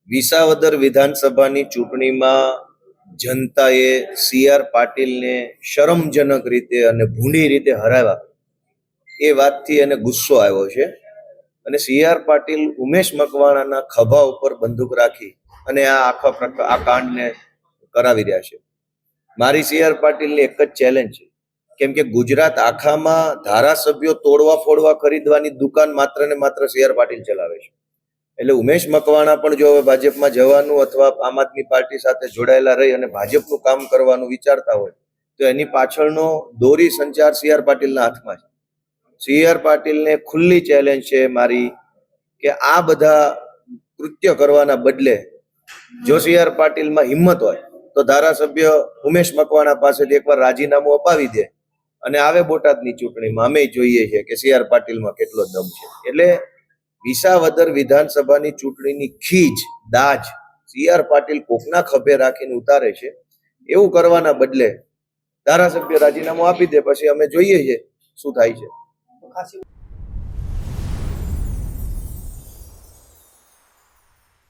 વિસાવદર વિધાનસભાની ચૂંટણીમાં જનતાએ CR પાટીલને શરમજનક રીતે અને ભૂંડી રીતે હરાવ્યા એ વાતથી એને ગુસ્સો આવ્યો છે અને CR પાટીલ ઉમેશ મકવાણાના ખભા ઉપર બંદૂક રાખી અને આ કાંડને કરાવી રહ્યા છે. મારી CR પાટીલની એક જ ચેલેન્જ છે, કેમ કે ગુજરાત આખામાં ધારાસભ્યો તોડવા ફોડવા ખરીદવાની દુકાન માત્ર ને માત્ર CR પાટીલ ચલાવે છે. એટલે ઉમેશ મકવાણા પણ જો હવે ભાજપમાં જવાનું અથવા આમ આદમી પાર્ટી સાથે જોડાયેલા રહી અને ભાજપનું કામ કરવાનું વિચારતા હોય તો એની પાછળનો દોરી સંચાર CR પાટીલના હાથમાં છે. CR પાટીલને ખુલ્લી ચેલેન્જ છે મારી કે આ બધા કૃત્ય કરવાના બદલે જો CR પાટીલમાં હિંમત હોય તો ધારાસભ્ય ઉમેશ મકવાણા પાસેથી એકવાર રાજીનામું અપાવી દે અને આવે બોટાદની ચૂંટણીમાં. અમે જોઈએ છે કે CR પાટીલમાં કેટલો દમ છે. એટલે વિસાવદર વિધાનસભાની ચૂંટણીની ખીજ દાજ CR પાટીલ કોકના ખભે રાખીને ઉતારે છે. એવું કરવાના બદલે ધારાસભ્ય રાજીનામું આપી દે, પછી અમે જોઈએ છે શું થાય છે.